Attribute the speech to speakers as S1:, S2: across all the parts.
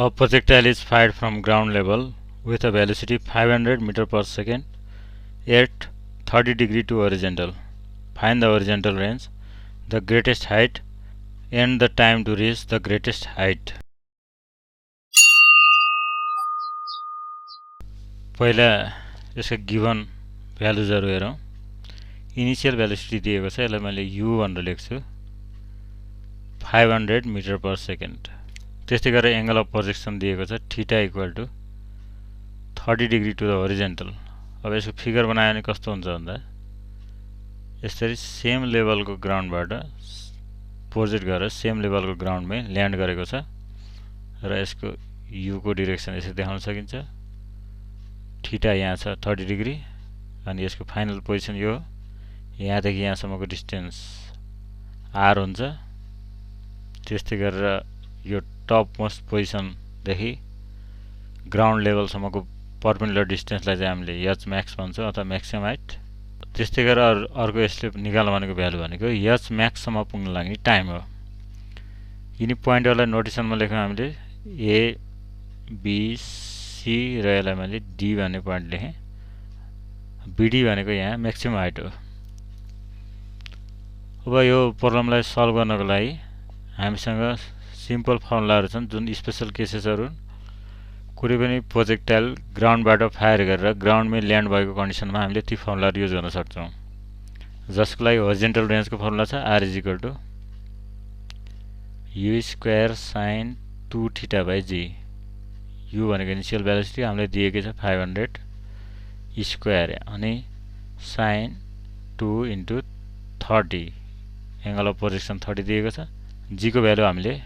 S1: A projectile is fired from ground level with a velocity 500 meter per second at 30 degree to horizontal. Find the horizontal range, the greatest height, and the time to reach the greatest height. पहिला यसका given भ्यालुजहरु हेरौं। Initial velocity दिएको छ, यसलाई मैले u भनेर लेख्छु, 500 meter per second. त्यस्तै गरेर एंगल अफ प्रोजेक्सन दिएको छ, theta equal to 30 degree to the horizontal. अब यसको फिगर बनायो भने कस्तो हुन्छ भन्दा यसरी सेम लेभलको ग्राउन्डबाट प्रोजेक्ट गरेर सेम लेभलको ग्राउन्डमै ल्यान्ड गरेको छ र यसको u को डाइरेक्सन यसरी देखाउन सकिन्छ। थीटा यहाँ छ 30 डिग्री अनि यसको फाइनल पोजिसन यो यहाँदेखि यहाँसम्मको डिस्टेन्स r हुन्छ। त्यस्तै गरेर यो टप मोस्ट पोजिसन देखि ग्राउन्ड लेभल सम्मको परपेन्डिकुलर डिस्टेन्सलाई चाहिँ हामीले h म्याक्स भन्छौं अथवा म्याक्सिमम हाइट। त्यस्तै गरेर अर्को यसले निकाल्न भनेको भ्यालु भनेको h म्याक्स सम्म पुग्न लाग्ने टाइम हो। यिनी पोइन्टहरुलाई नोटेसनमा लेखौं हामीले a b c र यसलाई मैले d भन्ने पोइन्ट लेखेँ। bd भनेको यहाँ म्याक्सिमम हाइट हो। अब यो प्रब्लमलाई सल्भ गर्नको लागि हामीसँग सिम्पल फर्मुलाहरु छन् जुन स्पेशल केसेसहरु कुनै पनि प्रोजेक्टाइल ग्राउन्डबाट फायर गरेर ग्राउन्डमै ल्यान्ड भएको कन्डिसनमा हामीले ती फर्मुलाहरु युज गर्न सक्छौं। जसको लागि होरिजोन्टल रेन्जको फर्मुला छ r = u square sin 2 theta by g। u भनेको इनिशियल भेलोसिटी हामीले दिएकै छ 500 स्क्वायर अनि sin 2 * 30 एंगल अफ प्रोजेक्सन 30 दिएको छ। g को भ्यालु हामीले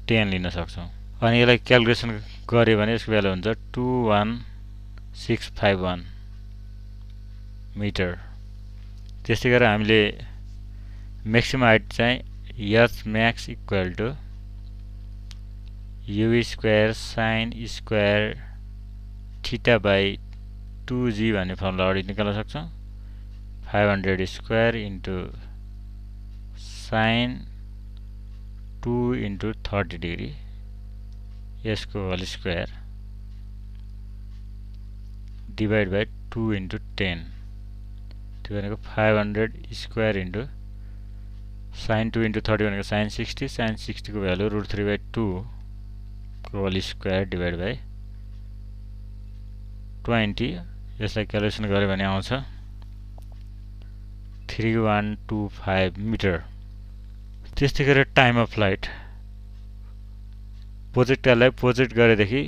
S1: 10 लिन सक्छौं। अनि यसलाई क्याल्कुलेसन गरे भने यसको भ्यालु हुन्छ 21651 मिटर। त्यस्तै गरेर हामीले म्याक्सिमम हाइट चाहिँ h max = u square sin square theta by 2g भन्ने फर्मुलाबाट निकाल्न सक्छौं। 500 स्क्वायर * sin 2 * 30 डिग्री यसको होल स्क्वायर डिवाइड बाइ 2 * 10 त्यो भनेको 500 स्क्वायर sin 2 * 30 भनेको sin 60 sin 60 को भ्यालु √3/2 को होल स्क्वायर डिवाइड बाइ 20। यसलाई क्याल्कुलेसन गरे भने आउँछ 3125 मिटर। त्यस्तै गरेर टाइम अफ फ्लाइट प्रोजेक्टाइललाई प्रोजेक्ट गरेदेखि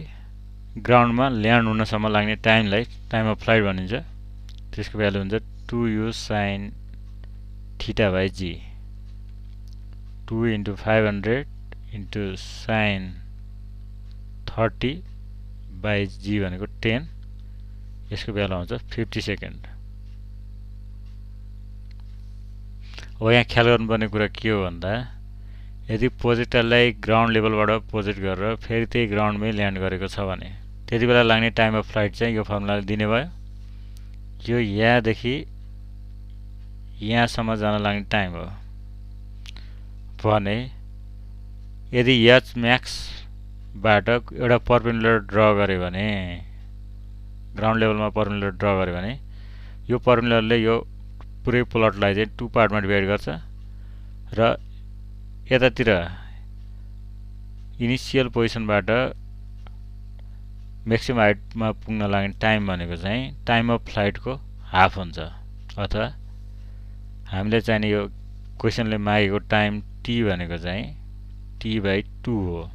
S1: ग्राउन्डमा ल्यान्ड हुनसम्म लाग्ने टाइमलाई टाइम अफ फ्लाइट भनिन्छ। त्यसको भ्यालु हुन्छ 2u sin theta by g 2 * 500 * sin 30 by g भनेको 10 यसको भ्यालु आउँछ 50 सेकेन्ड। अब यहाँ ख्याल गर्नुपर्ने कुरा के हो भन्दा यदि प्रोजेक्टाइललाई ग्राउन्ड लेभलबाट प्रोजेक्ट गरेर फेरि त्यही ग्राउन्डमै ल्यान्ड गरेको छ भने त्यतिबेला लाग्ने टाइम अफ फ्लाइट चाहिँ यो फर्मुलाले दिने भयो। यो यहाँदेखि यहाँसम्म जान लाग्ने टाइम हो भने यदि h म्याक्स बाट एउटा परपेन्डिकुलर ड्रा गरे भने ग्राउन्ड लेभलमा परपेन्डिकुलर ड्रा गरे भने यो परपेन्डिकुलरले यो पुरै प्लटलाई चाहिँ 2 पार्टमा डिभाइड गर्छ र यतातिर इनिशियल पोजिसनबाट म्याक्सिमम हाइटमा पुग्न लाग्ने टाइम भनेको चाहिँ टाइम अफ फ्लाइटको हाफ हुन्छ। अथवा हामीले चाहिने यो क्वेशनले मागेको टाइम t भनेको चाहिँ t/2 हो।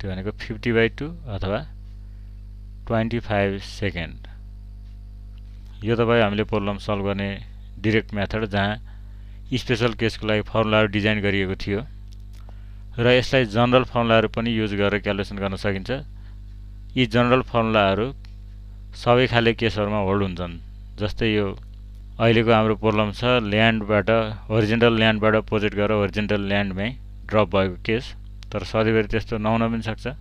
S1: त्यो भनेको 50/2 अथवा 25 सेकेन्ड। यो त भयो हामीले प्रब्लम सल्भ गर्ने डाइरेक्ट मेथड जहाँ स्पेशल केसको लागि फर्मुलाहरु डिजाइन गरिएको थियो र यसलाई जनरल फर्मुलाहरु पनि युज गरेर क्याल्कुलेसन गर्न सकिन्छ। यी जनरल फर्मुलाहरु सबै खाले केसहरुमा होल्ड हुन्छन्। जस्तै यो अहिलेको हाम्रो प्रब्लम छ ल्यान्डबाट होरिजोन्टल ल्यान्डबाट प्रोजेक्ट गरेर होरिजोन्टल ल्यान्डमै ड्रप भएको केस, तर सधैँभरि त्यस्तो नहुन पनि सक्छ।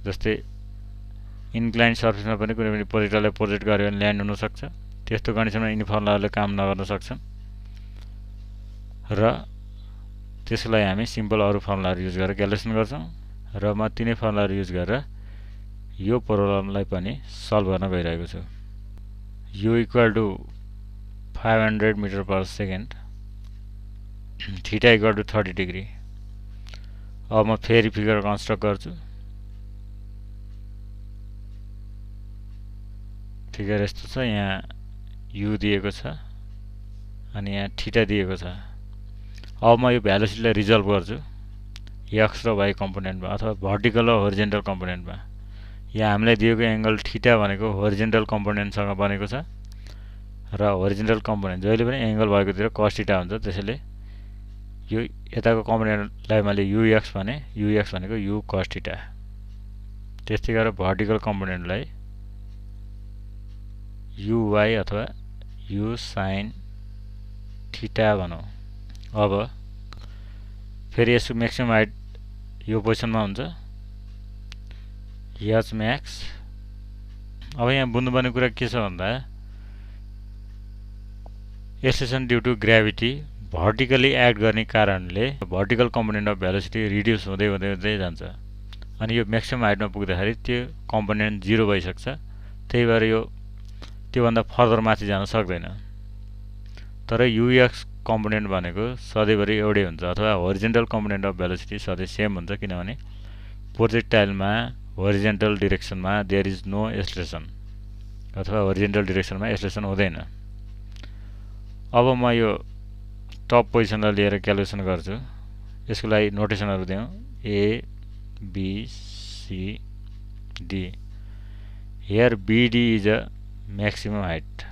S1: जस्तै इन्क्लाइन सर्फेसमा पनि कुनै पनि प्रोजेक्टलाई प्रोजेक्ट गर्यो भने ल्यान्ड हुन सक्छ। त्यस्तो कन्डिसनमा यिनी फर्मुलाहरुले काम नगर्न सक्छन् र त्यसलाई हामी सिम्पल अरु फर्मुलाहरु युज गरेर क्याल्कुलेसन गर्छौं र म तिनै फर्मुलाहरू युज गरेर यो प्रोब्लमलाई पनि सल्भ गर्न गइरहेको छु। u equal to 500 meter per second, theta equal to 30 degree. अब म फेरि फिगर कन्स्ट्रक्ट गर्छु। फिगर यस्तो छ, यहाँ u दिएको छ अनि यहाँ थीटा दिएको छ। अब म यो भ्यालुसिटीलाई रिजल्भ गर्छु x र y कम्पोनेन्टमा अथवा भर्टिकल र होरिजेन्टल कम्पोनेन्टमा। यहाँ हामीलाई दिएको एंगल थीटा भनेको होरिजेन्टल कम्पोनेन्टसँग बनेको छ र होरिजेन्टल कम्पोनेन्ट जहिले पनि एंगल भएकोतिर cos थीटा हुन्छ। त्यसैले यो यताको कम्पोनेन्टलाई मैले ux भने, ux भनेको u cos थीटा। त्यस्तै गरेर भर्टिकल कम्पोनेन्टलाई uy अथवा u sin थीटा भनौँ। अब फेरि यसको म्याक्सिमम हाइट यो पोजिसनमा हुन्छ, h max। अब यहाँ बुझ्नुपर्ने कुरा के छ भन्दा acceleration due to gravity vertically act गर्ने कारणले vertical component of velocity reduce हुँदै हुँदै हुँदै जान्छ अनि यो म्याक्सिमम हाइटमा पुग्दाखेरि त्यो कम्पोनेन्ट 0 भइसक्छ। त्यही भएर यो त्योभन्दा फर्दर माथि जान सक्दैन। तर ux कम्पोनेन्ट भनेको सधैँभरि एउटै हुन्छ अथवा होरिजेन्टल कम्पोनेन्ट अफ भेलोसिटी सधैँ सेम हुन्छ, किनभने प्रोजेक्टाइलमा होरिजेन्टल डिरेक्सनमा देयर इज नो एक्सेलेरेसन अथवा होरिजेन्टल डिरेक्सनमा एक्सेलेरेसन हुँदैन। अब म यो टप पोजिसनलाई लिएर क्यालकुलेसन गर्छु। यसको लागि नोटेसनहरू दिउँ, a b c d। here bd is a maximum height,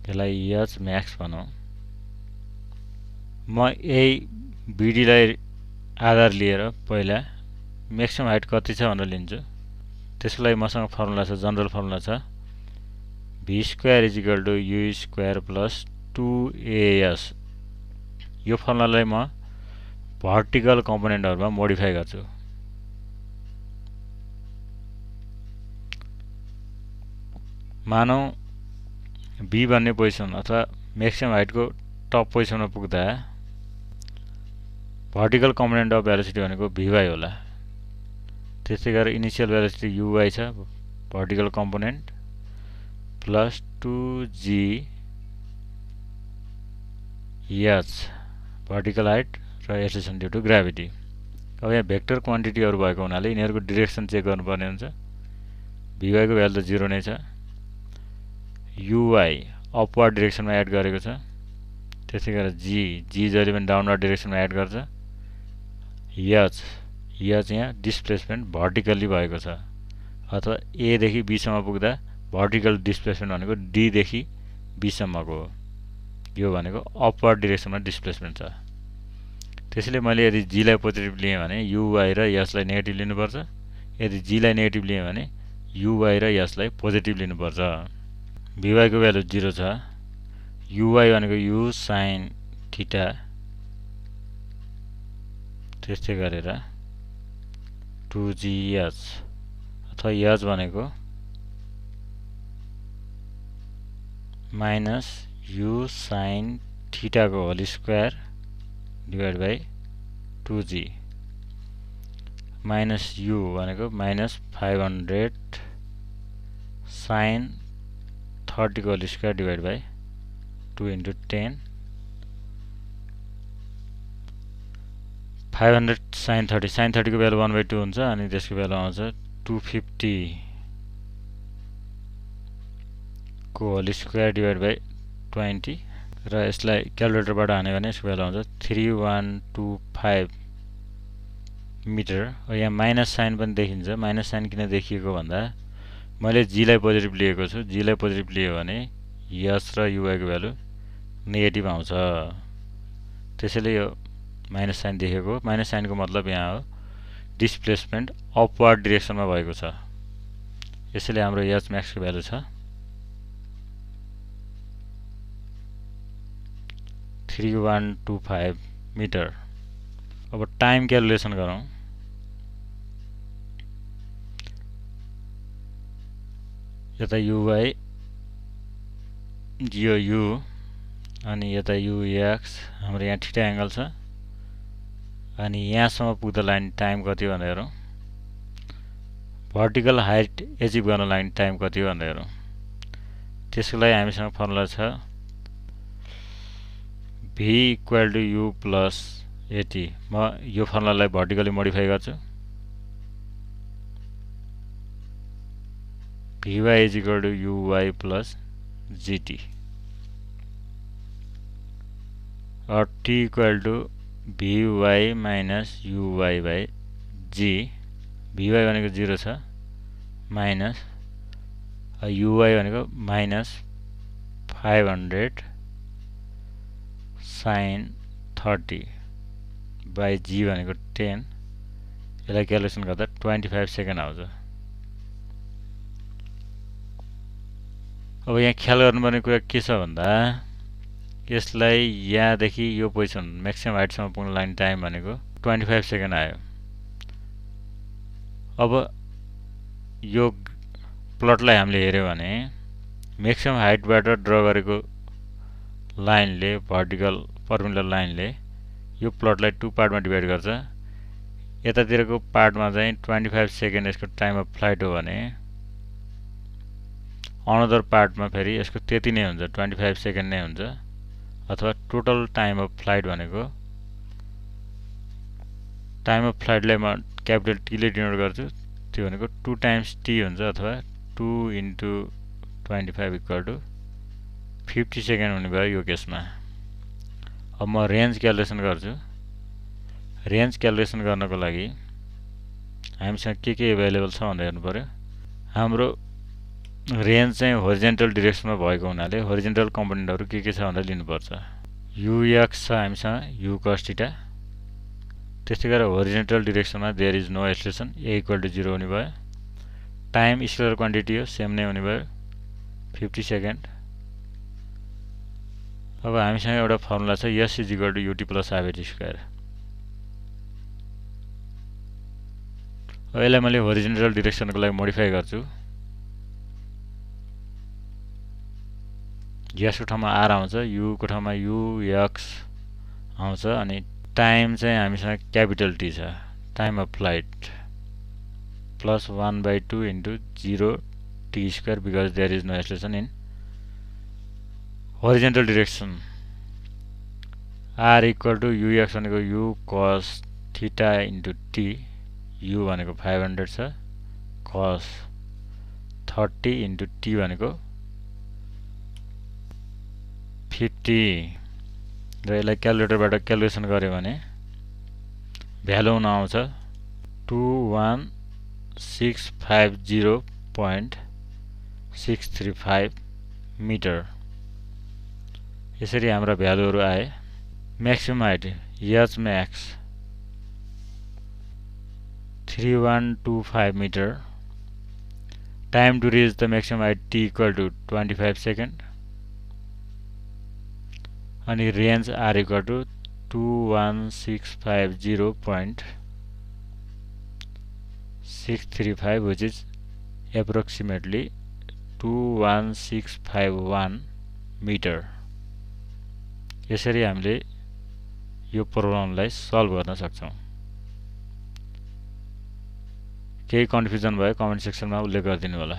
S1: यसलाई h max भनौँ। म यही bd लाई आधार लिएर पहिला म्याक्सिमम हाइट कति छ भनेर लिन्छु। त्यसको लागि मसँग फर्मुला छ, जनरल फर्मुला छ, v square is equal to u square plus 2as। यो फर्मुलालाई म भर्टिकल कम्पोनेन्टहरुमा मोडिफाई गर्छु। मानौं b भन्ने पोजिसन अथवा म्याक्सिमम हाइटको टप पोजिसनमा पुग्दा भर्टिकल कम्पोनेन्ट अफ भेलोसिटी भनेको vy होला। त्यसै गरेर इनिशियल भेलोसिटी uy छ, vertical component plus 2g h vertical height र एक्सेलेरेसन ड्यू टु ग्राभिटी। अब यहाँ भेक्टर क्वान्टिटीहरु भएको हुनाले यिनीहरुको डिरेक्सन चेक गर्नुपर्ने हुन्छ। vy को भ्यालु त 0 नै छ, uy अपवर्ड डिरेक्सनमा एड गरेको छ, त्यसै गरेर g जहिले पनि डाउनवर्ड डिरेक्सनमा एड गर्छ, h यहाँ डिस्प्लेसमेन्ट भर्टिकली भएको छ अथवा a देखि b सम्म पुग्दा भर्टिकल डिस्प्लेसमेन्ट भनेको d देखि b सम्मको हो। यो भनेको अपवर्ड डिरेक्सनमा डिस्प्लेसमेन्ट छ। त्यसैले मैले यदि g लाई पोजिटिभ लिएँ भने uy र h लाई नेगेटिभ लिनुपर्छ, यदि g लाई नेगेटिभ लिएँ भने uy र h लाई पोजिटिभ लिनुपर्छ। vy को भ्यालु 0 छ, uy भनेको u sin थीटा, त्यस्तै गरेर 2gh अथवा h भनेको माइनस u sin थीटा को whole square divide by 2g minus u भनेको माइनस 500 sin 30 को whole square divide by 2 into 10 500 sin 30 को भ्यालु 1/2 हुन्छ अनि त्यसको भ्यालु आउँछ 250 को होल स्क्वायर डिवाइड बाइ 20 र यसलाई क्यालकुलेटरबाट हाने भने यसको भ्यालु आउँछ 3125 मिटर। यहाँ माइनस साइन पनि देखिन्छ। माइनस साइन किन देखिएको भन्दा मैले g लाई पोजिटिभ लिएको छु, g लाई पोजिटिभ लियो भने h र uy को भ्यालु नेगेटिभ आउँछ। त्यसैले यो माइनस साइन देखेको। माइनस साइनको मतलब यहाँ हो डिस्प्लेसमेन्ट अपवर्ड डिरेक्सनमा भएको छ। यसैले हाम्रो h max को भ्यालु छ 3125 मिटर। अब टाइम क्यालकुलेसन गरौँ। यता uy यो u अनि यता ux हाम्रो यहाँ थीटा एंगल छ अनि यहाँसम्म पुग्दा लाग्ने टाइम कति भनेर हेरौँ भर्टिकल हाइट एचिभ गर्न लाग्ने टाइम कति भनेर हेरौँ त्यसको लागि हामीसँग फर्मुला छ v equal to u plus at म यो फर्मुलालाई भर्टिकली मोडिफाई गर्छु vy is equal to uy plus gt or t equal to vy minus uy by g vy भनेको 0 छ माइनस uy भनेको माइनस 500 sin 30 by g भनेको 10 यसलाई calculation गर्दा 25 सेकेन्ड आउँछ अब यहाँ ख्याल गर्नुपर्ने कुरा के छ भन्दा यसलाई यहाँदेखि यो पोजिसन म्याक्सिमम हाइटसम्म पुग्न लाग्ने टाइम भनेको 25 सेकेन्ड आयो अब यो प्लटलाई हामीले हेर्यो भने म्याक्सिमम हाइटबाट ड्र गरेको लाइनले भर्टिकल परपेन्डिकुलर लाइनले यो प्लटलाई टु पार्टमा डिभाइड गर्छ यतातिरको पार्टमा चाहिँ 25 सेकेन्ड यसको टाइम अफ फ्लाइट हो भने अनदर पार्टमा फेरि यसको त्यति नै हुन्छ 25 सेकेन्ड नै हुन्छ अथवा टोटल टाइम अफ फ्लाइट भनेको टाइम अफ फ्लाइटलाई म क्यापिटल टी ले डिनोट गर्छु त्यो भनेको 2 टाइम्स टी हुन्छ अथवा 2 इन्टु 25 इक्वल टु 50 सेकेन्ड हुने भयो यो केसमा अब म रेन्ज क्याल्कुलेसन गर्छु रेन्ज क्याल्कुलेसन गर्नको लागि हामीसँग के अवेलेबल छ भनेर हेर्नु पर्यो हाम्रो रेन्ज चाहिँ होरिजेन्टल डिरेक्सनमा भएको हुनाले होरिजेन्टल कम्पोनेन्टहरु के छ भनेर लिनुपर्छ ux छ हामीसँग u cos थीटा त्यसैगरी होरिजेन्टल डिरेक्सनमा there is no acceleration a equal to 0 हुने भयो टाइम स्केलर क्वान्टिटी हो सेम नै हुने भयो 50 सेकेन्ड अब हामीसँग एउटा फर्मुला छ s is equal to ut plus half at square अब यसलाई मैले होरिजेन्टल डिरेक्सनको लागि मोडिफाई गर्छु s को ठाउँमा r आउँछ u को ठाउँमा ux आउँछ अनि टाइम चाहिँ हामीसँग क्यापिटल T छ time of flight plus 1/2 into 0 t square because there is no acceleration in horizontal direction r equal to ux भनेको u cos theta into t u भनेको 500 छ cos 30 इन्टु t भनेको 50 र यसलाई क्याल्कुलेटरबाट calculation गर्यो भने value हुन आउँछ 21650.635 मिटर यसरी हाम्रा भ्यालुहरु आए maximum height h max 3125 metre time to reach the maximum height t equal to 25 second अनि range r equal to 21650.635 which is approximately 21651 metre यसरी हामीले यो प्रोब्लमलाई सल्भ गर्न सक्छौं केही कन्फ्युजन भयो कमेन्ट सेक्सनमा उल्लेख गरिदिनु होला